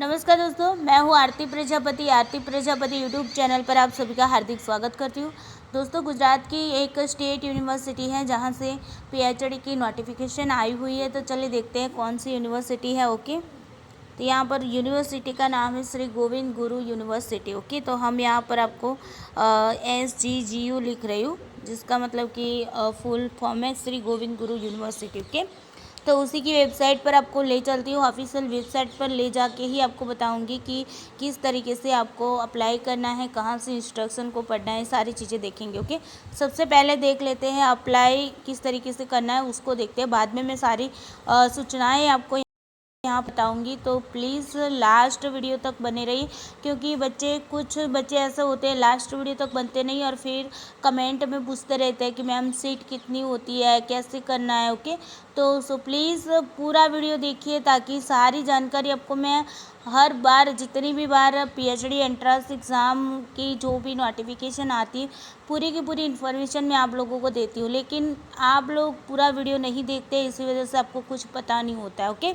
नमस्कार दोस्तों, मैं हूँ आरती प्रजापति यूट्यूब चैनल पर आप सभी का हार्दिक स्वागत करती हूँ। दोस्तों, गुजरात की एक स्टेट यूनिवर्सिटी है जहाँ से पीएचडी की नोटिफिकेशन आई हुई है। तो चलिए देखते हैं कौन सी यूनिवर्सिटी है। ओके, तो यहाँ पर यूनिवर्सिटी का नाम है श्री गोविंद गुरु यूनिवर्सिटी। ओके, तो हम यहाँ पर आपको SGGU लिख रही हूँ, जिसका मतलब कि फुल फॉर्म है श्री गोविंद गुरु यूनिवर्सिटी। ओके, तो उसी की वेबसाइट पर आपको ले चलती हूँ। ऑफिशियल वेबसाइट पर ले जाके ही आपको बताऊँगी कि किस तरीके से आपको अप्लाई करना है, कहाँ से इंस्ट्रक्शन को पढ़ना है, सारी चीज़ें देखेंगे। ओके, सबसे पहले देख लेते हैं अप्लाई किस तरीके से करना है, उसको देखते हैं। बाद में मैं सारी सूचनाएँ आपको यहाँ बताऊंगी, तो प्लीज़ लास्ट वीडियो तक बने रहिए, क्योंकि कुछ बच्चे ऐसे होते हैं लास्ट वीडियो तक बनते नहीं और फिर कमेंट में पूछते रहते हैं कि मैम सीट कितनी होती है, कैसे करना है। ओके, तो सो प्लीज़ पूरा वीडियो देखिए, ताकि सारी जानकारी आपको मैं हर बार जितनी भी बार पीएचडी एंट्रेंस एग्ज़ाम की जो भी नोटिफिकेशन आती है, पूरी की पूरी इन्फॉर्मेशन मैं आप लोगों को देती हूँ। लेकिन आप लोग पूरा वीडियो नहीं देखते, इसी वजह से आपको कुछ पता नहीं होता है। ओके,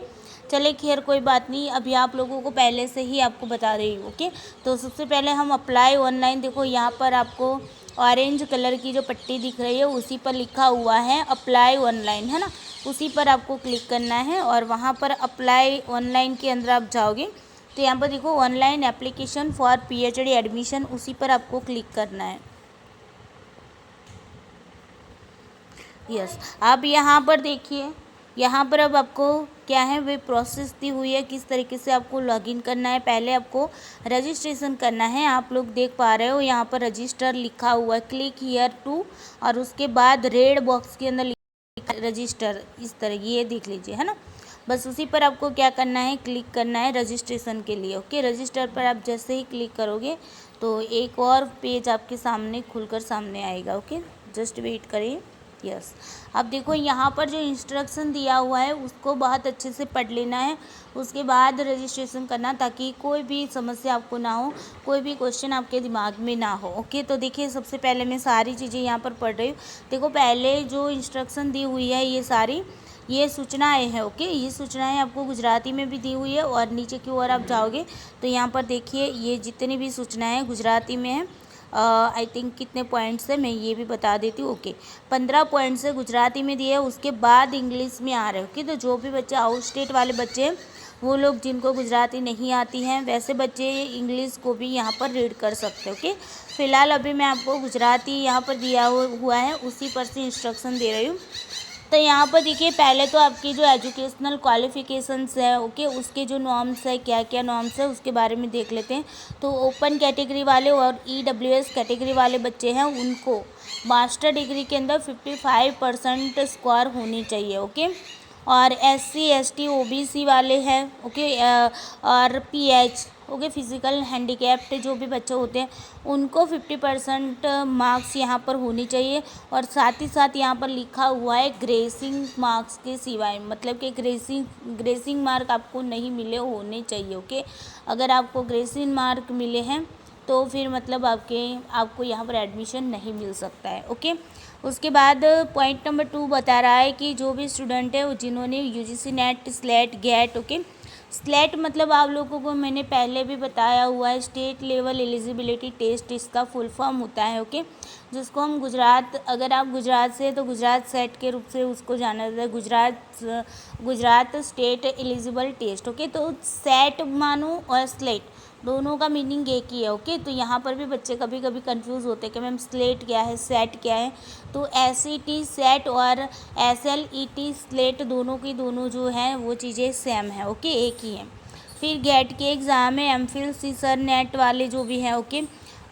चलिए खैर कोई बात नहीं, अभी आप लोगों को पहले से ही आपको बता रही हूँ। ओके, तो सबसे पहले हम अप्लाई ऑनलाइन, देखो यहाँ पर आपको ऑरेंज कलर की जो पट्टी दिख रही है उसी पर लिखा हुआ है अप्लाई ऑनलाइन, है ना। उसी पर आपको क्लिक करना है और वहाँ पर अप्लाई ऑनलाइन के अंदर आप जाओगे तो यहाँ पर देखो online application for PhD admission, उसी पर आपको क्लिक करना है। यस, अब यहाँ पर देखिए, यहाँ पर अब आपको क्या है वे प्रोसेस दी हुई है, किस तरीके से आपको लॉगिन करना है। पहले आपको रजिस्ट्रेशन करना है। आप लोग देख पा रहे हो यहाँ पर रजिस्टर लिखा हुआ है, क्लिक हियर टू, और उसके बाद रेड बॉक्स के अंदर रजिस्टर, इस तरह ये देख लीजिए, है ना। बस उसी पर आपको क्या करना है, क्लिक करना है रजिस्ट्रेशन के लिए। ओके, रजिस्टर पर आप जैसे ही क्लिक करोगे तो एक और पेज आपके सामने खुलकर सामने आएगा। ओके, जस्ट वेट करिए। यस, अब देखो यहाँ पर जो इंस्ट्रक्शन दिया हुआ है उसको बहुत अच्छे से पढ़ लेना है, उसके बाद रजिस्ट्रेशन करना, ताकि कोई भी समस्या आपको ना हो, कोई भी क्वेश्चन आपके दिमाग में ना हो। ओके, तो देखिए सबसे पहले मैं सारी चीज़ें यहाँ पर पढ़ रही हूँ। देखो पहले जो इंस्ट्रक्शन दी हुई है ये सूचनाएं हैं। ओके, ये सूचनाएं आपको गुजराती में भी दी हुई है, और नीचे की ओर आप जाओगे तो यहाँ पर देखिए ये जितनी भी सूचनाएं गुजराती में है। आई थिंक कितने पॉइंट्स है मैं ये भी बता देती हूँ। ओके, 15 पॉइंट्स है गुजराती में दिए, उसके बाद इंग्लिश में आ रहे हैं। ओके, तो जो भी बच्चे आउट स्टेट वाले बच्चे हैं, वो लोग जिनको गुजराती नहीं आती हैं, वैसे बच्चे इंग्लिश को भी यहाँ पर रीड कर सकते हैं। ओके, फ़िलहाल अभी मैं आपको गुजराती यहाँ पर दिया हुआ है उसी पर से इंस्ट्रक्शन दे रही हूँ। तो यहाँ पर देखिए पहले तो आपकी जो एजुकेशनल क्वालिफ़िकेशंस है, ओके, उसके जो नॉर्म्स है, क्या क्या नॉर्म्स है उसके बारे में देख लेते हैं। तो ओपन कैटेगरी वाले और EWS कैटेगरी वाले बच्चे हैं, उनको मास्टर डिग्री के अंदर 55% स्कोर होनी चाहिए। ओके, और SC ST OBC वाले हैं, ओके, और PH, ओके, फिज़िकल हैंडीकैप्ड जो भी बच्चे होते हैं उनको 50% मार्क्स यहाँ पर होनी चाहिए। और साथ ही साथ यहाँ पर लिखा हुआ है ग्रेसिंग मार्क्स के सिवाय, मतलब कि ग्रेसिंग मार्क आपको नहीं मिले होने चाहिए। ओके, अगर आपको ग्रेसिंग मार्क मिले हैं तो फिर मतलब आपको यहाँ पर एडमिशन नहीं मिल सकता है। ओके, उसके बाद पॉइंट नंबर 2 बता रहा है कि जो भी स्टूडेंट है जिन्होंने UGC NET SLET GATE, okay, SLET मतलब आप लोगों को मैंने पहले भी बताया हुआ है, स्टेट लेवल एलिजिबिलिटी टेस्ट, इसका फुल फॉर्म होता है। ओके, जिसको हम अगर आप गुजरात से तो गुजरात सेट के रूप से उसको जाना जाता है, Gujarat state eligible test. Okay, तो सेट मानो और स्लेट दोनों का मीनिंग एक ही है। ओके, तो यहाँ पर भी बच्चे कभी कभी कंफ्यूज होते हैं कि मैम स्लेट क्या है, सेट क्या है। तो SET सेट और SLET स्लेट दोनों की दोनों जो हैं वो चीज़ें सेम है। ओके, एक ही है। फिर गेट के एग्ज़ाम है, MPhil CSIR नेट वाले जो भी हैं। ओके,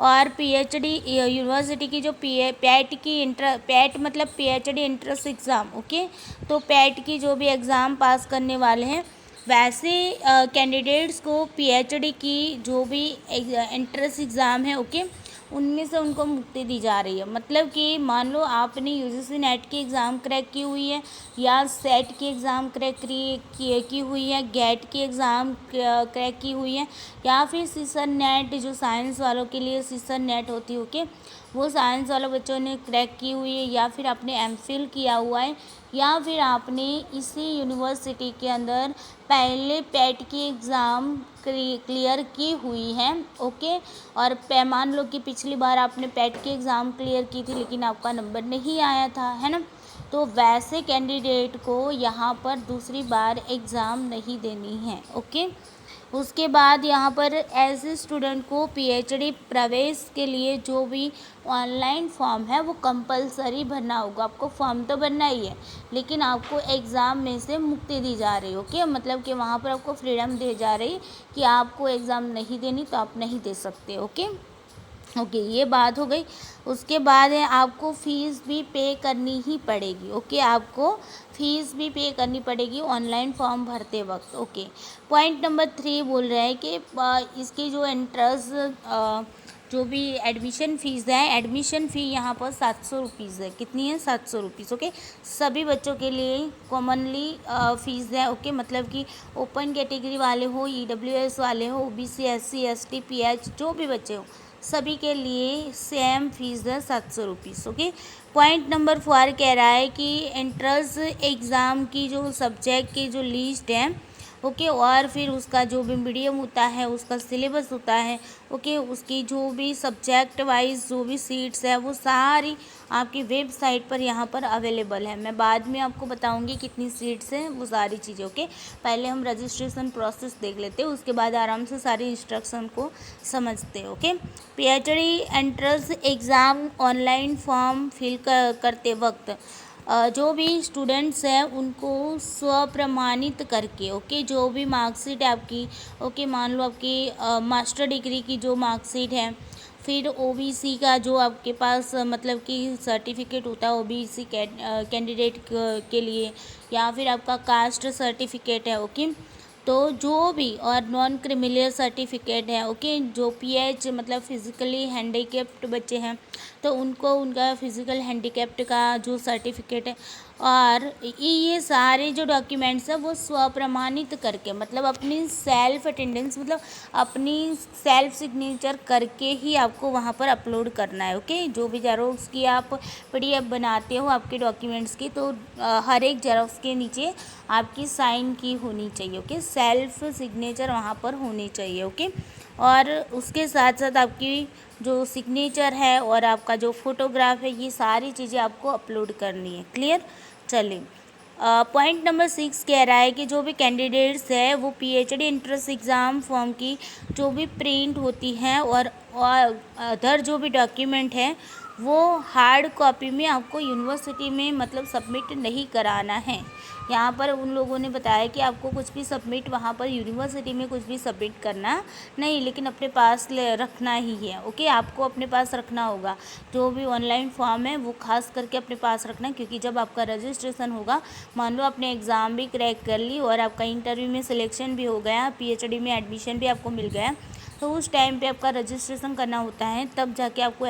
और PhD यूनिवर्सिटी की जो पैट मतलब PhD एंट्रेंस एग्ज़ाम। ओके, तो पैट की जो भी एग्ज़ाम पास करने वाले हैं, वैसे कैंडिडेट्स को PhD की जो भी एंट्रेंस एग्ज़ाम है, ओके, उनमें से उनको मुक्ति दी जा रही है। मतलब कि मान लो आपने UGC नेट की एग्ज़ाम क्रैक की हुई है, या सेट की एग्ज़ाम क्रैक की हुई है, गेट की एग्ज़ाम क्रैक की हुई है, या फिर सीसर नेट जो साइंस वालों के लिए सीसर नेट होती है, ओके, वो साइंस वाले बच्चों ने क्रैक की हुई है, या फिर आपने MPhil किया हुआ है, या फिर आपने इसी यूनिवर्सिटी के अंदर पहले पेट की एग्ज़ाम क्लियर की हुई है, ओके। और मान लो कि पिछली बार आपने पेट की एग्ज़ाम क्लियर की थी लेकिन आपका नंबर नहीं आया था, है ना, तो वैसे कैंडिडेट को यहाँ पर दूसरी बार एग्ज़ाम नहीं देनी है, ओके। उसके बाद यहाँ पर ऐसे स्टूडेंट को पीएचडी प्रवेश के लिए जो भी ऑनलाइन फॉर्म है वो कंपलसरी भरना होगा। आपको फॉर्म तो भरना ही है लेकिन आपको एग्ज़ाम में से मुक्ति दी जा रही है, ओके। मतलब कि वहाँ पर आपको फ्रीडम दी जा रही कि आपको एग्ज़ाम नहीं देनी तो आप नहीं दे सकते, ओके। ओके, ये बात हो गई। उसके बाद है आपको फ़ीस भी पे करनी ही पड़ेगी, ओके। आपको फ़ीस भी पे करनी पड़ेगी ऑनलाइन फॉर्म भरते वक्त, ओके। पॉइंट नंबर 3 बोल रहा है कि इसकी जो एंट्रेंस जो भी एडमिशन फ़ीस है, एडमिशन फ़ी यहाँ पर 700 रुपीज़ है। कितनी है? 700 रुपीज़, ओके। सभी बच्चों के लिए कॉमनली फ़ीस है, ओके। मतलब कि ओपन कैटेगरी वाले हो, ईडब्ल्यूएस वाले हो, ओबीसी, एससी, एसटी, पीएच जो भी बच्चे हो सभी के लिए सेम फीस है 700 रुपीज़, ओके। पॉइंट नंबर 4 कह रहा है कि एंट्रेंस एग्ज़ाम की जो सब्जेक्ट की जो लिस्ट है, ओके, और फिर उसका जो भी मीडियम होता है, उसका सिलेबस होता है, ओके, उसकी जो भी सब्जेक्ट वाइज जो भी सीट्स है वो सारी आपकी वेबसाइट पर यहाँ पर अवेलेबल है। मैं बाद में आपको बताऊँगी कितनी सीट्स हैं वो सारी चीज़ें, ओके। पहले हम रजिस्ट्रेशन प्रोसेस देख लेते हैं, उसके बाद आराम से सारी इंस्ट्रक्शन को समझते हैं, okay. PhD entrance exam online form fill करते वक्त जो भी स्टूडेंट्स हैं उनको स्वप्रमाणित करके, ओके, जो भी मार्कशीट है आपकी, ओके, मान लो आपकी मास्टर डिग्री की जो मार्कशीट है, फिर ओबीसी का जो आपके पास मतलब कि सर्टिफिकेट होता है ओबीसी कैंडिडेट के लिए, या फिर आपका कास्ट सर्टिफिकेट है, ओके। तो जो भी और नॉन क्रिमिनल सर्टिफिकेट है, ओके, जो पीएच मतलब फिज़िकली हैंडीकैप्ड बच्चे हैं तो उनको उनका फिज़िकल हैंडीकैप्ड का जो सर्टिफिकेट है, और ये सारे जो डॉक्यूमेंट्स हैं वो स्वप्रमाणित करके मतलब अपनी सेल्फ अटेंडेंस मतलब अपनी सेल्फ सिग्नेचर करके ही आपको वहाँ पर अपलोड करना है, ओके। जो भी जेरोक्स की आप पीडीएफ बनाते हो आपके डॉक्यूमेंट्स की, तो हर एक जेरोक्स के नीचे आपकी साइन की होनी चाहिए, ओके। सेल्फ सिग्नेचर वहाँ पर होनी चाहिए, ओके। और उसके साथ साथ आपकी जो सिग्नेचर है और आपका जो फोटोग्राफ है ये सारी चीज़ें आपको अपलोड करनी है। क्लियर? चलिए, पॉइंट नंबर 6 कह रहा है कि जो भी कैंडिडेट्स है वो पीएचडी एंट्रेंस एग्ज़ाम फॉर्म की जो भी प्रिंट होती हैं और अदर जो भी डॉक्यूमेंट है वो हार्ड कॉपी में आपको यूनिवर्सिटी में मतलब सबमिट नहीं कराना है। यहाँ पर उन लोगों ने बताया कि आपको कुछ भी सबमिट वहाँ पर यूनिवर्सिटी में कुछ भी सबमिट करना नहीं, लेकिन अपने पास रखना ही है, ओके। आपको अपने पास रखना होगा जो भी ऑनलाइन फॉर्म है वो खास करके अपने पास रखना, क्योंकि जब आपका रजिस्ट्रेशन होगा, मान लो आपने एग्ज़ाम भी क्रैक कर ली और आपका इंटरव्यू में सिलेक्शन भी हो गया, पीएचडी में एडमिशन भी आपको मिल गया, तो उस टाइम पे आपका रजिस्ट्रेशन करना होता है, तब जाके आपको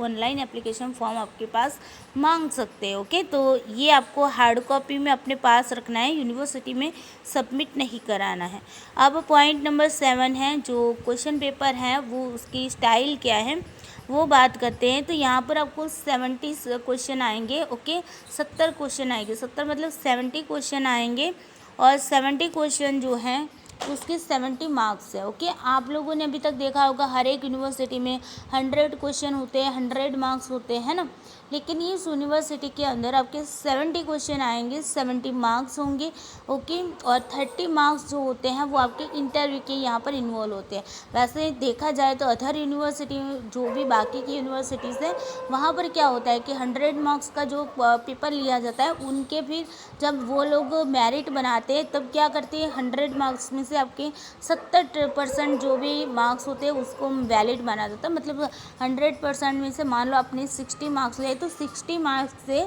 ऑनलाइन एप्लीकेशन फॉर्म आपके पास मांग सकते हैं, ओके। तो ये आपको हार्ड कॉपी में अपने पास रखना है, यूनिवर्सिटी में सबमिट नहीं कराना है। अब पॉइंट नंबर 7 है, जो क्वेश्चन पेपर है वो उसकी स्टाइल क्या है वो बात करते हैं। तो यहाँ पर आपको 70 क्वेश्चन आएंगे, ओके। 70 क्वेश्चन आएंगे, 70 मतलब 70 क्वेश्चन आएंगे, और 70 क्वेश्चन जो हैं उसके 70 मार्क्स है, ओके। आप लोगों ने अभी तक देखा होगा हर एक यूनिवर्सिटी में 100 क्वेश्चन होते हैं, 100 मार्क्स होते हैं ना, लेकिन इस यूनिवर्सिटी के अंदर आपके 70 क्वेश्चन आएंगे, 70 मार्क्स होंगे, ओके। और 30 मार्क्स जो होते हैं वो आपके इंटरव्यू के यहाँ पर इन्वॉल्व होते हैं। वैसे देखा जाए तो अदर यूनिवर्सिटी जो भी बाकी की यूनिवर्सिटीज़ हैं वहाँ पर क्या होता है कि 100 मार्क्स का जो पेपर लिया जाता है, उनके फिर जब वो लोग मेरिट बनाते हैं तब क्या करते हैं, 100 मार्क्स में से आपके 70% जो भी मार्क्स होते हैं उसको वैलिड माना जाता है। मतलब 100% में से मान लो आपने 60 मार्क्स लिए तो 60 मार्क्स से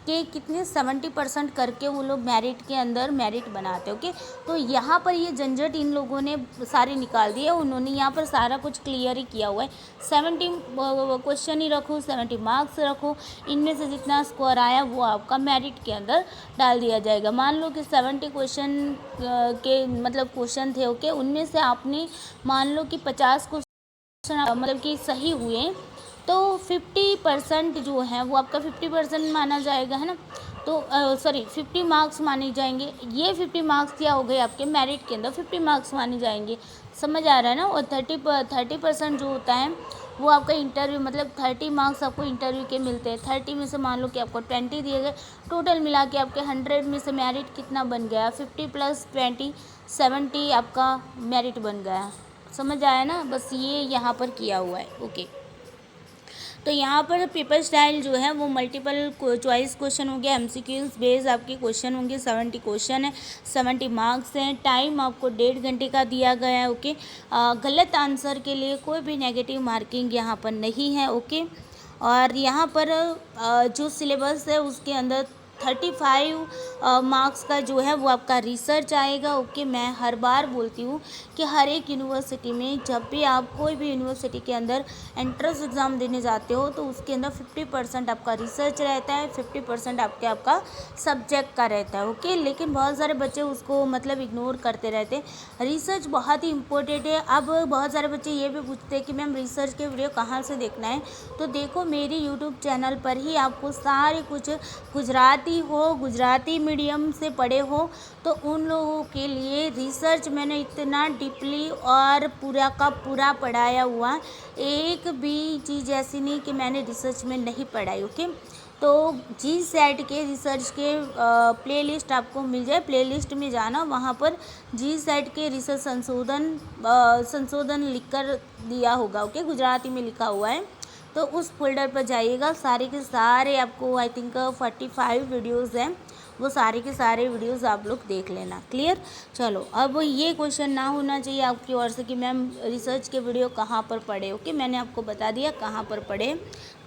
के कितने 70% करके वो लोग मेरिट के अंदर मेरिट बनाते हैं, ओके। तो यहाँ पर ये झंझट इन लोगों ने सारी निकाल दी है, उन्होंने यहाँ पर सारा कुछ क्लियर ही किया हुआ है। 70 क्वेश्चन ही रखो, 70 मार्क्स रखो, इनमें से जितना स्कोर आया वो आपका मेरिट के अंदर डाल दिया जाएगा। मान लो कि 70 क्वेश्चन के मतलब क्वेश्चन थे, ओके, उनमें से आपने मान लो कि 50 क्वेश्चन मतलब कि सही हुए तो 50% जो है वो आपका 50% माना जाएगा, है ना। तो सॉरी 50 मार्क्स माने जाएंगे। ये 50 मार्क्स क्या हो गए आपके मेरिट के अंदर 50 मार्क्स माने जाएंगे। समझ आ रहा है ना। और 30% जो होता है वो आपका इंटरव्यू, मतलब 30 मार्क्स आपको इंटरव्यू के मिलते हैं। 30 में से मान लो कि आपको 20 दिए गए, टोटल मिला के आपके 100 में से मेरिट कितना बन गया, 50 + 20 70 आपका मेरिट बन गया। समझ आया ना। बस ये यहाँ पर किया हुआ है। ओके, तो यहाँ पर पेपर स्टाइल जो है वो मल्टीपल चॉइस क्वेश्चन हो गया, एमसीक्यूज बेस आपके क्वेश्चन होंगे। 70 क्वेश्चन है, 70 मार्क्स हैं। टाइम आपको 1.5 घंटे का दिया गया है। ओके, गलत आंसर के लिए कोई भी नेगेटिव मार्किंग यहाँ पर नहीं है। ओके, और यहाँ पर जो सिलेबस है उसके अंदर 35 मार्क्स का जो है वो आपका रिसर्च आएगा। ओके, मैं हर बार बोलती हूँ कि हर एक यूनिवर्सिटी में जब भी आप कोई भी यूनिवर्सिटी के अंदर एंट्रेंस एग्ज़ाम देने जाते हो तो उसके अंदर 50% आपका रिसर्च रहता है, 50% आपका सब्जेक्ट का रहता है। ओके, लेकिन बहुत सारे बच्चे उसको मतलब इग्नोर करते रहते हैं। रिसर्च बहुत ही इम्पोर्टेंट है। अब बहुत सारे बच्चे ये भी पूछते हैं कि मैम रिसर्च के वीडियो कहाँ से देखना है। तो देखो, मेरी यूट्यूब चैनल पर ही आपको सारे कुछ, गुजराती मीडियम से पढ़े हो तो उन लोगों के लिए रिसर्च मैंने इतना डीपली और पूरा का पूरा पढ़ाया हुआ, एक भी चीज़ ऐसी नहीं कि मैंने रिसर्च में नहीं पढ़ाई। ओके, तो GSET के रिसर्च के प्लेलिस्ट आपको मिल जाए, प्लेलिस्ट में जाना, वहाँ पर GSET के रिसर्च संशोधन लिख कर दिया होगा। ओके, गुजराती में लिखा हुआ है, तो उस फोल्डर पर जाइएगा। सारे के सारे आपको आई थिंक 45 वीडियोज़ हैं, वो सारे के सारे वीडियोज़ आप लोग देख लेना। क्लियर। चलो, अब ये क्वेश्चन ना होना चाहिए आपकी ओर से कि मैम रिसर्च के वीडियो कहाँ पर पढ़े। ओके, मैंने आपको बता दिया कहाँ पर पढ़े।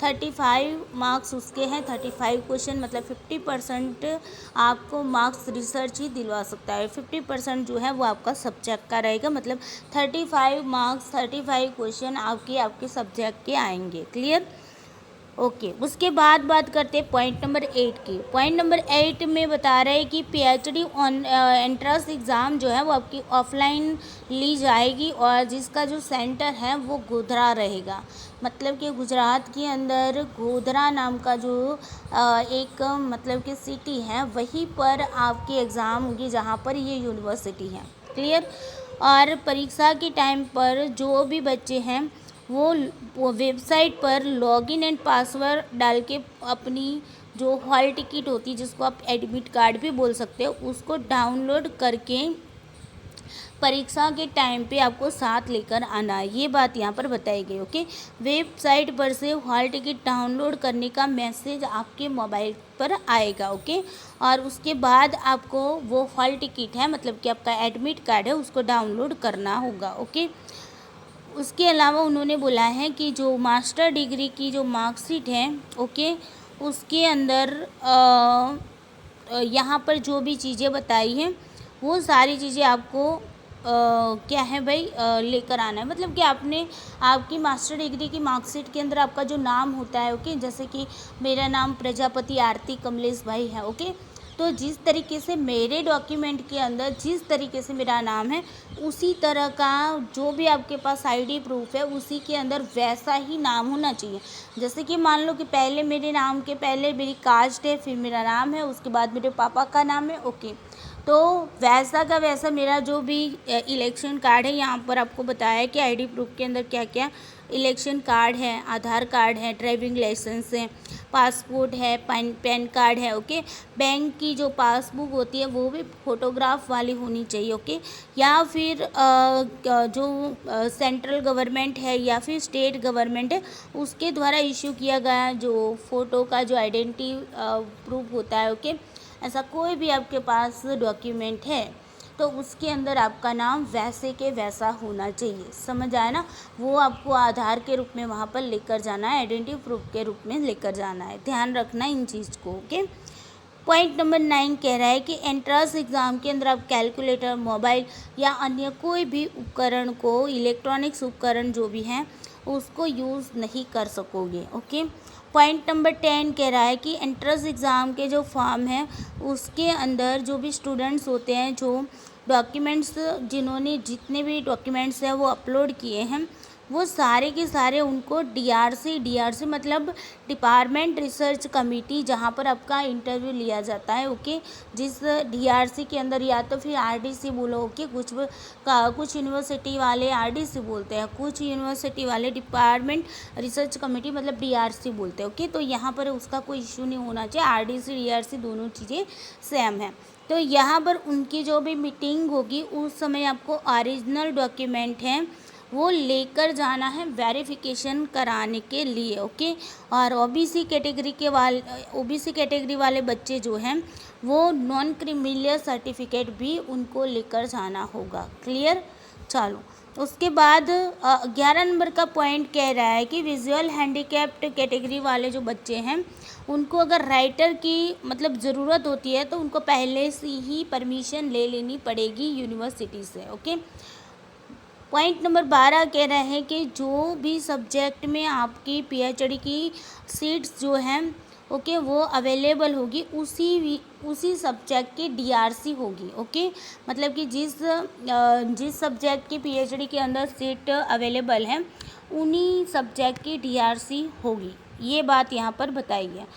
35 मार्क्स उसके हैं, 35 क्वेश्चन, मतलब 50% आपको मार्क्स रिसर्च ही दिलवा सकता है। 50% जो है वो आपका सब्जेक्ट का रहेगा, मतलब 35 मार्क्स 35 क्वेश्चन आपके सब्जेक्ट के आएंगे। क्लियर। ओके, उसके बाद बात करते हैं पॉइंट नंबर 8 की। पॉइंट नंबर 8 में बता रहे हैं कि PhD ऑन एंट्रेंस एग्ज़ाम जो है वो आपकी ऑफलाइन ली जाएगी और जिसका जो सेंटर है वो गोधरा रहेगा। मतलब कि गुजरात के अंदर गोधरा नाम का जो एक मतलब कि सिटी है, वहीं पर आपकी एग्ज़ाम होगी जहाँ पर ये यूनिवर्सिटी है। क्लियर। और परीक्षा के टाइम पर जो भी बच्चे हैं वो वेबसाइट पर लॉगिन एंड पासवर्ड डाल के अपनी जो हॉल टिकट होती है, जिसको आप एडमिट कार्ड भी बोल सकते हो, उसको डाउनलोड करके परीक्षा के टाइम पे आपको साथ लेकर आना है। ये बात यहाँ पर बताई गई। ओके, वेबसाइट पर से हॉल टिकट डाउनलोड करने का मैसेज आपके मोबाइल पर आएगा। ओके, और उसके बाद आपको वो हॉल टिकट है, मतलब कि आपका एडमिट कार्ड है, उसको डाउनलोड करना होगा। ओके, उसके अलावा उन्होंने बोला है कि जो मास्टर डिग्री की जो मार्कशीट है, ओके, उसके अंदर यहाँ पर जो भी चीज़ें बताई हैं वो सारी चीज़ें आपको क्या है भाई लेकर आना है। मतलब कि आपकी मास्टर डिग्री की मार्कशीट के अंदर आपका जो नाम होता है, ओके, जैसे कि मेरा नाम प्रजापति आरती कमलेश भाई है। ओके, तो जिस तरीके से मेरे डॉक्यूमेंट के अंदर जिस तरीके से मेरा नाम है, उसी तरह का जो भी आपके पास ID प्रूफ है उसी के अंदर वैसा ही नाम होना चाहिए। जैसे कि मान लो कि पहले मेरे नाम के पहले मेरी कास्ट है, फिर मेरा नाम है, उसके बाद मेरे पापा का नाम है। ओके, तो वैसा का वैसा मेरा जो भी इलेक्शन कार्ड है, यहाँ पर आपको बताया है कि ID प्रूफ के अंदर क्या क्या इलेक्शन कार्ड है, आधार कार्ड है, ड्राइविंग लाइसेंस है, पासपोर्ट है, पैन कार्ड है। ओके, बैंक की जो पासबुक होती है वो भी फ़ोटोग्राफ वाली होनी चाहिए। ओके, या फिर जो सेंट्रल गवर्नमेंट है या फिर स्टेट गवर्नमेंट है उसके द्वारा इशू किया गया जो फ़ोटो का जो आइडेंटिटी प्रूफ होता है। ओके, ऐसा कोई भी आपके पास डॉक्यूमेंट है तो उसके अंदर आपका नाम वैसे के वैसा होना चाहिए। समझ आया ना। वो आपको आधार के रूप में वहाँ पर लेकर जाना है, आइडेंटिटी प्रूफ के रूप में लेकर जाना है। ध्यान रखना इन चीज़ को। ओके, पॉइंट नंबर 9 कह रहा है कि एंट्रेंस एग्ज़ाम के अंदर आप कैलकुलेटर, मोबाइल या अन्य कोई भी उपकरण को, इलेक्ट्रॉनिक्स उपकरण जो भी हैं उसको यूज़ नहीं कर सकोगे। ओके, पॉइंट नंबर 10 कह रहा है कि एंट्रेंस एग्ज़ाम के जो फॉर्म है उसके अंदर जो भी स्टूडेंट्स होते हैं, जो डॉक्यूमेंट्स जिन्होंने जितने भी डॉक्यूमेंट्स हैं वो अपलोड किए हैं, वो सारे के सारे उनको डीआरसी मतलब डिपार्टमेंट रिसर्च कमेटी, जहाँ पर आपका इंटरव्यू लिया जाता है, ओके। जिस डीआरसी के अंदर या तो फिर आरडीसी बोलो, ओके। कुछ यूनिवर्सिटी वाले आरडीसी बोलते हैं, कुछ यूनिवर्सिटी वाले डिपार्टमेंट रिसर्च कमेटी मतलब डीआरसी बोलते हैं, ओके। तो यहाँ पर उसका कोई इशू नहीं होना चाहिए, आरडीसी डीआरसी दोनों चीज़ें सेम है। तो यहाँ पर उनकी जो भी मीटिंग होगी उस समय आपको ओरिजिनल डॉक्यूमेंट हैं वो लेकर जाना है वेरिफिकेशन कराने के लिए, ओके। और ओबीसी कैटेगरी वाले बच्चे जो हैं वो नॉन क्रिमिलियर सर्टिफिकेट भी उनको लेकर जाना होगा, क्लियर। चलो उसके बाद 11 नंबर का पॉइंट कह रहा है कि विजुअल हैंडीकैप्ड कैटेगरी वाले जो बच्चे हैं उनको अगर राइटर की मतलब ज़रूरत होती है तो उनको पहले से ही परमिशन ले लेनी पड़ेगी यूनिवर्सिटी से, ओके। पॉइंट नंबर 12 कह रहे हैं कि जो भी सब्जेक्ट में आपकी पीएचडी की सीट्स जो हैं, ओके, वो अवेलेबल होगी उसी सब्जेक्ट की डीआरसी होगी, ओके। मतलब कि जिस सब्जेक्ट की पीएचडी के अंदर सीट अवेलेबल है उन्हीं सब्जेक्ट की डीआरसी होगी, ये बात यहाँ पर बताई है।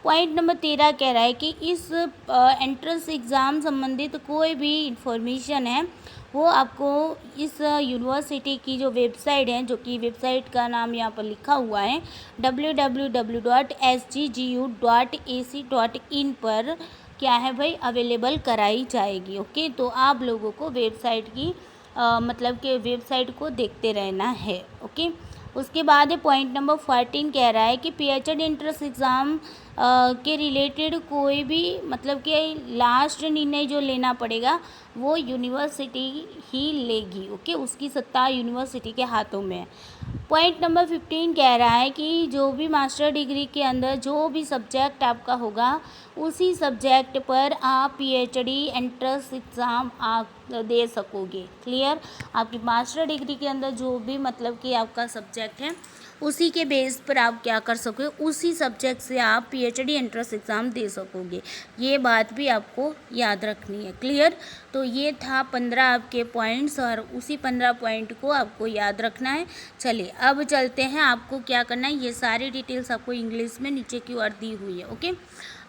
पॉइंट नंबर 13 कह रहा है कि इस एंट्रेंस एग्ज़ाम संबंधित कोई भी इंफॉर्मेशन है वो आपको इस यूनिवर्सिटी की जो वेबसाइट है, जो कि वेबसाइट का नाम यहाँ पर लिखा हुआ है www.sggu.ac.in पर क्या है भाई अवेलेबल कराई जाएगी, ओके। तो आप लोगों को वेबसाइट की मतलब कि वेबसाइट को देखते रहना है, ओके। उसके बाद पॉइंट नंबर 14 कह रहा है कि पीएचडी एंट्रेंस एग्ज़ाम के रिलेटेड कोई भी मतलब कि लास्ट निर्णय जो लेना पड़ेगा वो यूनिवर्सिटी ही लेगी, ओके। उसकी सत्ता यूनिवर्सिटी के हाथों में है। पॉइंट नंबर 15 कह रहा है कि जो भी मास्टर डिग्री के अंदर जो भी सब्जेक्ट आपका होगा उसी सब्जेक्ट पर आप पीएचडी एंट्रेंस एग्ज़ाम आप दे सकोगे, क्लियर। आपकी मास्टर डिग्री के अंदर जो भी मतलब कि आपका सब्जेक्ट है उसी के बेस पर आप क्या कर सकोगे, उसी सब्जेक्ट से आप पीएचडी एंट्रेंस एग्ज़ाम दे सकोगे, ये बात भी आपको याद रखनी है, क्लियर। तो ये था 15 आपके पॉइंट्स और उसी 15 पॉइंट को आपको याद रखना है। चलिए अब चलते हैं, आपको क्या करना है, ये सारी डिटेल्स आपको इंग्लिश में नीचे की ओर दी हुई है, ओके।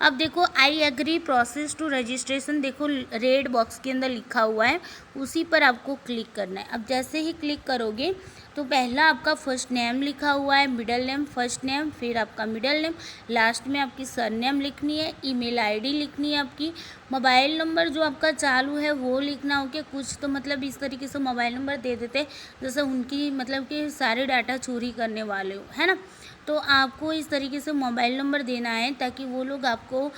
अब देखो I agree process to registration, देखो रेड बॉक्स के अंदर लिखा हुआ है, उसी पर आपको क्लिक करना है। अब जैसे ही क्लिक करोगे तो पहला आपका फर्स्ट नेम लिखा हुआ है, मिडिल नेम, फर्स्ट नेम, फिर आपका मिडिल नेम, लास्ट में आपकी सरनेम लिखनी है, ईमेल आईडी लिखनी है, आपकी मोबाइल नंबर जो आपका चालू है वो लिखना हो। कि कुछ तो मतलब इस तरीके से मोबाइल नंबर दे देते जैसे उनकी मतलब कि सारे डाटा चोरी करने वाले हो, है ना। तो आपको इस तरीके से मोबाइल नंबर देना है ताकि वो लोग आपको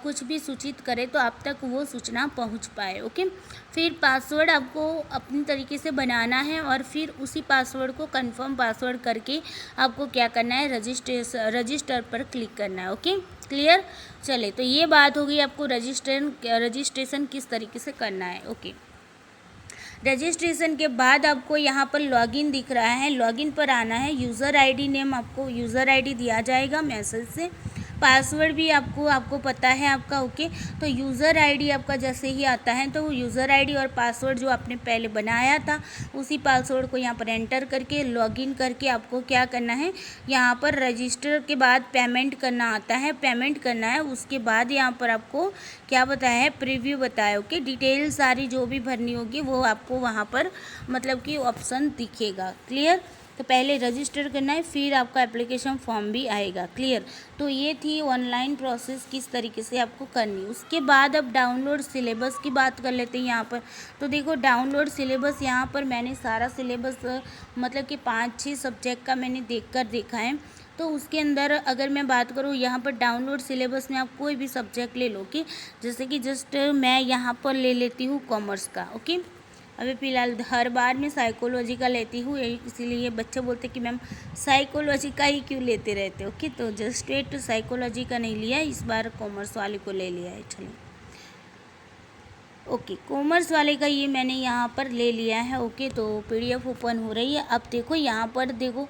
कुछ भी सूचित करें तो आप तक वो सूचना पहुंच पाए, ओके। फिर पासवर्ड आपको अपनी तरीके से बनाना है और फिर उसी पासवर्ड को कंफर्म पासवर्ड करके आपको क्या करना है, रजिस्टर पर क्लिक करना है, ओके, क्लियर। चले तो ये बात होगी आपको रजिस्ट्रेशन किस तरीके से करना है, ओके। रजिस्ट्रेशन के बाद आपको यहाँ पर लॉगिन दिख रहा है, लॉगिन पर आना है। यूज़र आईडी नेम आपको यूज़र आईडी दिया जाएगा मैसेज से, पासवर्ड भी आपको पता है आपका, ओके। तो यूज़र आईडी आपका जैसे ही आता है तो यूज़र आईडी और पासवर्ड जो आपने पहले बनाया था उसी पासवर्ड को यहाँ पर एंटर करके लॉगिन करके आपको क्या करना है, यहाँ पर रजिस्टर के बाद पेमेंट करना आता है, पेमेंट करना है। उसके बाद यहाँ पर आपको क्या बताया है, प्रीव्यू बताया, ओके। डिटेल सारी जो भी भरनी होगी वो आपको वहाँ पर मतलब कि ऑप्शन दिखेगा, क्लियर। तो पहले रजिस्टर करना है फिर आपका एप्लीकेशन फॉर्म भी आएगा, क्लियर। तो ये थी ऑनलाइन प्रोसेस किस तरीके से आपको करनी। उसके बाद अब डाउनलोड सिलेबस की बात कर लेते हैं यहाँ पर। तो देखो डाउनलोड सिलेबस, यहाँ पर मैंने सारा सिलेबस मतलब कि 5-6 सब्जेक्ट का मैंने देखा है। तो उसके अंदर अगर मैं बात करूँ यहाँ पर डाउनलोड सिलेबस में आप कोई भी सब्जेक्ट ले लो, कि जैसे कि जस्ट मैं यहाँ पर ले लेती हूँ कॉमर्स का, ओके। अभी फ़िलहाल हर बार मैं साइकोलॉजी का लेती हूँ, इसीलिए बच्चे बोलते कि मैम साइकोलॉजी का ही क्यों लेते रहते हो, ओके। तो जस्ट स्ट्रेट साइकोलॉजी का नहीं लिया, इस बार कॉमर्स वाले को ले लिया है। चलिए ओके, कॉमर्स वाले का ये मैंने यहाँ पर ले लिया है। ओके, तो पीडीएफ ओपन हो रही है। अब देखो यहाँ पर देखो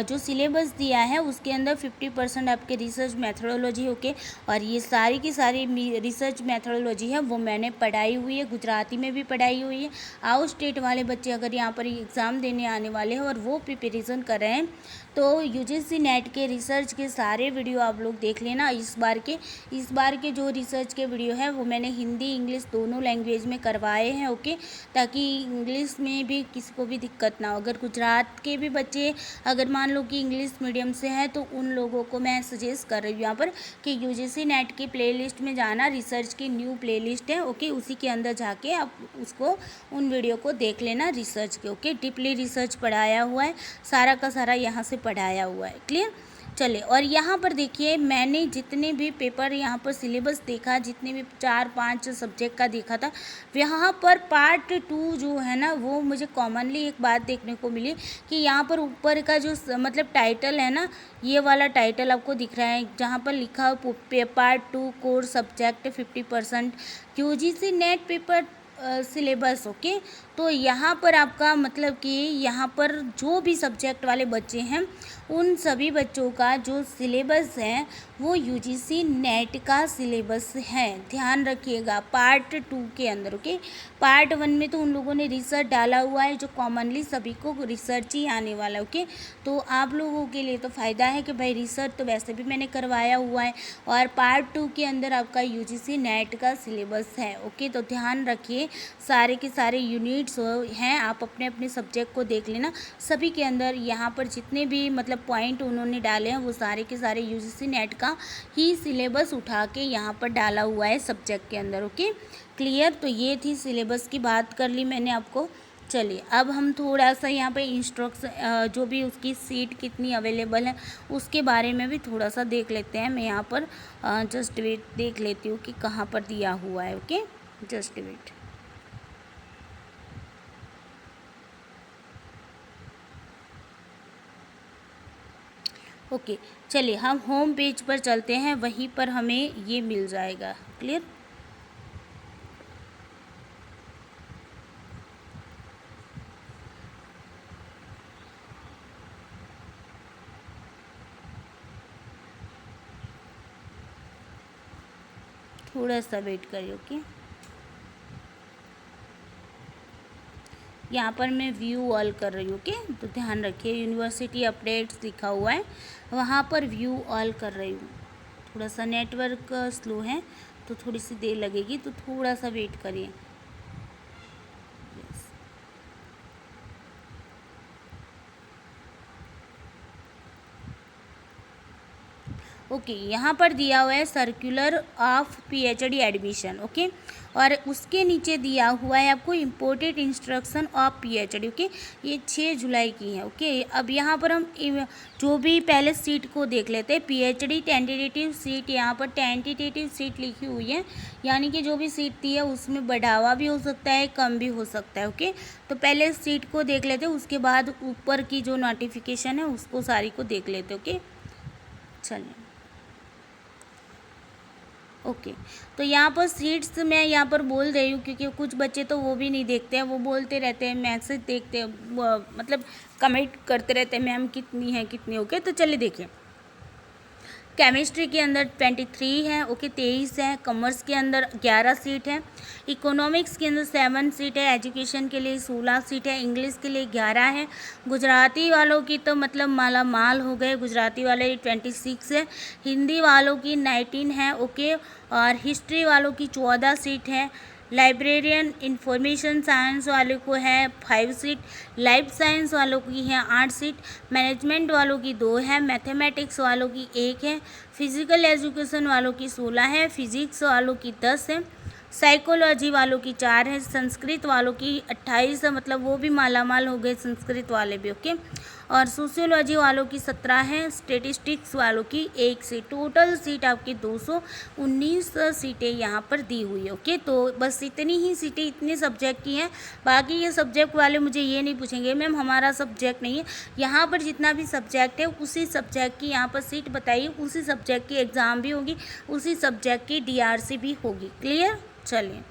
जो सिलेबस दिया है उसके अंदर 50% आपके रिसर्च मैथडोलॉजी। ओके, और ये सारी की सारी रिसर्च मैथडोलॉजी है वो मैंने पढ़ाई हुई है, गुजराती में भी पढ़ाई हुई है। आउट स्टेट वाले बच्चे अगर यहाँ पर एग्ज़ाम देने आने वाले हैं और वो प्रिपरेशन कर रहे हैं तो यूजीसी नेट के रिसर्च के सारे वीडियो आप लोग देख लेना। इस बार के जो रिसर्च के वीडियो है वो मैंने हिंदी इंग्लिश दोनों लैंग्वेज में करवाए हैं। ओके, ताकि इंग्लिश में भी किसी को भी दिक्कत ना हो। अगर गुजरात के भी बच्चे अगर मान लो कि इंग्लिश मीडियम से हैं तो उन लोगों को मैं सजेस्ट कर रही हूँ यहाँ पर कि यूजीसी नेट की प्लेलिस्ट में जाना। रिसर्च की न्यू प्लेलिस्ट है। ओके, उसी के अंदर जाके आप उसको उन वीडियो को देख लेना रिसर्च के। ओके, डीपली रिसर्च पढ़ाया हुआ है, सारा का सारा यहाँ से पढ़ाया हुआ है। क्लियर? चले, और यहाँ पर देखिए मैंने जितने भी पेपर यहाँ पर सिलेबस देखा, जितने भी 4-5 सब्जेक्ट का देखा था, यहाँ पर पार्ट 2 जो है ना वो मुझे कॉमनली एक बात देखने को मिली कि यहाँ पर ऊपर का जो मतलब टाइटल है ना, ये वाला टाइटल आपको दिख रहा है जहाँ पर लिखा हो part 2 core subject 50% UGC net paper syllabus. Okay, तो यहाँ पर आपका मतलब कि यहाँ पर जो भी सब्जेक्ट वाले बच्चे हैं उन सभी बच्चों का जो सिलेबस है वो यूजीसी नेट का सिलेबस है। ध्यान रखिएगा पार्ट 2 के अंदर। ओके, पार्ट 1 में तो उन लोगों ने रिसर्च डाला हुआ है जो कॉमनली सभी को रिसर्च ही आने वाला है। ओके, तो आप लोगों के लिए तो फ़ायदा है कि भाई रिसर्च तो वैसे भी मैंने करवाया हुआ है और पार्ट 2 के अंदर आपका यूजीसी नेट का सिलेबस है। ओके, तो ध्यान रखिए सारे के सारे यूनिट्स हैं, आप अपने अपने सब्जेक्ट को देख लेना। सभी के अंदर यहाँ पर जितने भी मतलब पॉइंट उन्होंने डाले हैं वो सारे के सारे यूजीसी नेट का ही सिलेबस उठा के यहाँ पर डाला हुआ है सब्जेक्ट के अंदर। Okay, clear? तो ये थी सिलेबस की बात कर ली मैंने आपको। चलिए अब हम थोड़ा सा यहाँ पे इंस्ट्रक्शन जो भी उसकी सीट कितनी अवेलेबल है उसके बारे में भी थोड़ा सा देख लेते हैं। मैं यहाँ पर जस्ट वेट देख लेती हूँ कि कहाँ पर दिया हुआ है। Okay, just wait. ओके, चलिए हम होम पेज पर चलते हैं, वहीं पर हमें ये मिल जाएगा। क्लियर? थोड़ा सा वेट करिए। ओके, यहाँ पर मैं व्यू ऑल कर रही हूँ। ओके, तो ध्यान रखिए यूनिवर्सिटी अपडेट्स लिखा हुआ है, वहाँ पर व्यू ऑल कर रही हूँ। थोड़ा सा नेटवर्क स्लो है तो थोड़ी सी देर लगेगी, तो थोड़ा सा वेट करिए। ओके, यहाँ पर दिया हुआ है circular of PhD admission. Okay, और उसके नीचे दिया हुआ है आपको imported instruction of PhD. Okay, ये 6 जुलाई की है। ओके, अब यहाँ पर हम जो भी पहले सीट को देख लेते हैं। पीएचडी टेंटेटिव सीट, यहाँ पर टेंटेटिव सीट लिखी हुई है, यानी कि जो भी सीट दी है उसमें बढ़ावा भी हो सकता है, कम भी हो सकता है। ओके, तो पहले सीट को देख लेते हैं, उसके बाद ऊपर की जो नोटिफिकेशन है उसको सारी को देख लेते हैं। ओके, चलिए। ओके, तो यहाँ पर सीट्स मैं यहाँ पर बोल रही हूँ क्योंकि कुछ बच्चे तो वो भी नहीं देखते हैं, वो बोलते रहते हैं, मैसेज देखते हैं, मतलब कमेंट करते रहते हैं मैम कितनी है कितनी। ओके, तो चलिए देखिए। केमिस्ट्री के अंदर 23 है। ओके, 23 है। कॉमर्स के अंदर 11 सीट है। इकोनॉमिक्स के अंदर 7 सीट है। एजुकेशन के लिए 16 सीट है। इंग्लिश के लिए 11 है। गुजराती वालों की तो मतलब माला माल हो गए, गुजराती वाले 26 है। हिंदी वालों की 19 है। ओके, और हिस्ट्री वालों की 14 सीट है। लाइब्रेरियन इंफॉर्मेशन साइंस वालों को है 5 सीट। लाइफ साइंस वालों की है 8 सीट। मैनेजमेंट वालों की 2 है। मैथमेटिक्स वालों की 1 है। फिजिकल एजुकेशन वालों की 16 है। फिजिक्स वालों की 10 है। साइकोलॉजी वालों की 4 है। संस्कृत वालों की 28 है, मतलब वो भी मालामाल हो गए संस्कृत वाले भी। ओके, और सोशियोलॉजी वालों की 17 है। स्टेटिस्टिक्स वालों की 1 सीट। टोटल सीट आपकी 219 सीटें यहाँ पर दी हुई है। ओके, तो बस इतनी ही सीटें इतने सब्जेक्ट की हैं। बाकी ये सब्जेक्ट वाले मुझे ये नहीं पूछेंगे मैम हमारा सब्जेक्ट नहीं है। यहाँ पर जितना भी सब्जेक्ट है उसी सब्जेक्ट की यहाँ पर सीट बताइए, उसी सब्जेक्ट की एग्ज़ाम भी होगी, उसी सब्जेक्ट की DRC भी होगी। क्लियर? चलिए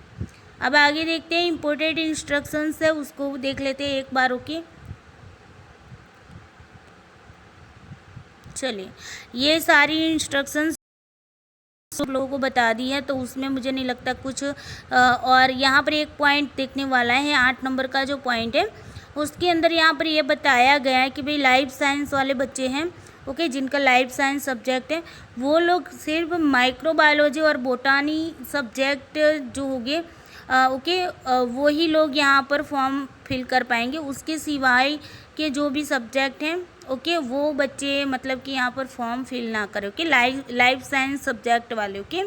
अब आगे देखते हैं इम्पोर्टेंट इंस्ट्रक्शंस है उसको देख लेते हैं एक बार। ओके चलिए, ये सारी इंस्ट्रक्शंस सब लोगों को बता दी है, तो उसमें मुझे नहीं लगता कुछ और यहाँ पर एक पॉइंट देखने वाला है 8 नंबर का जो पॉइंट है उसके अंदर यहाँ पर ये बताया गया है कि भाई लाइफ साइंस वाले बच्चे हैं ओके, जिनका लाइफ साइंस सब्जेक्ट है वो लोग सिर्फ माइक्रोबायोलॉजी और बोटानी सब्जेक्ट जो होंगे ओके वो ही लोग यहाँ पर फॉर्म फिल कर पाएंगे। उसके सिवाय के जो भी सब्जेक्ट हैं ओके वो बच्चे मतलब कि यहाँ पर फॉर्म फिल ना करें। ओके लाइफ साइंस सब्जेक्ट वाले ओके,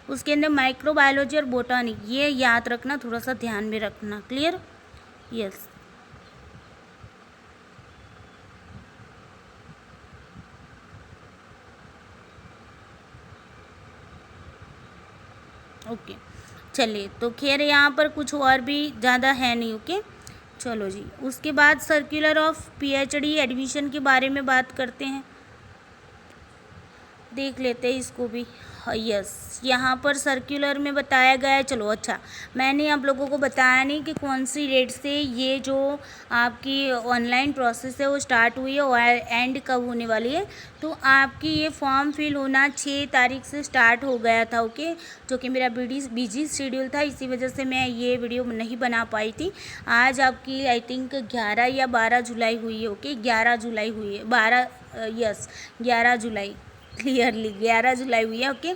उसके अंदर माइक्रोबायोलॉजी और बोटानी ये याद रखना, थोड़ा सा ध्यान में रखना। क्लियर? यस ओके चलिए, तो खैर यहाँ पर कुछ और भी ज़्यादा है नहीं। ओके चलो जी, उसके बाद सर्कुलर ऑफ पीएचडी एडमिशन के बारे में बात करते हैं, देख लेते हैं इसको भी। यस यहाँ पर सर्कुलर में बताया गया है। चलो अच्छा, मैंने आप लोगों को बताया नहीं कि कौन सी डेट से ये जो आपकी ऑनलाइन प्रोसेस है वो स्टार्ट हुई है और एंड कब होने वाली है। तो आपकी ये फॉर्म फिल होना 6 तारीख से स्टार्ट हो गया था ओके, जो कि मेरा बिजी शेड्यूल था, इसी वजह से मैं ये वीडियो नहीं बना पाई थी। आज आपकी आई थिंक 11 या 12 जुलाई हुई है ओके, 11 जुलाई हुई है, 11 जुलाई क्लियरली 11 जुलाई हुई है ओके।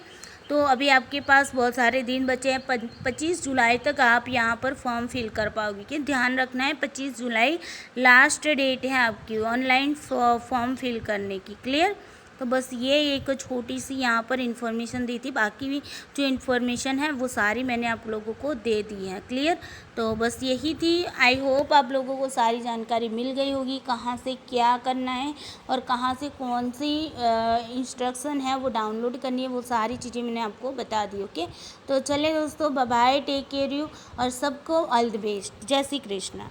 तो अभी आपके पास बहुत सारे दिन बचे हैं, 25 जुलाई तक आप यहाँ पर फॉर्म फिल कर पाओगे। कि ध्यान रखना है 25 जुलाई लास्ट डेट है आपकी ऑनलाइन फॉर्म फिल करने की। क्लियर? तो बस ये एक छोटी सी यहाँ पर इन्फॉर्मेशन दी थी, बाकी भी जो इन्फॉर्मेशन है वो सारी मैंने आप लोगों को दे दी है। क्लियर? तो बस यही थी। आई होप आप लोगों को सारी जानकारी मिल गई होगी, कहाँ से क्या करना है और कहाँ से कौन सी इंस्ट्रक्शन है वो डाउनलोड करनी है, वो सारी चीज़ें मैंने आपको बता दी। ओके तो चले दोस्तों, bye bye, take care you और सबको ऑल द बेस्ट। जय श्री कृष्णा।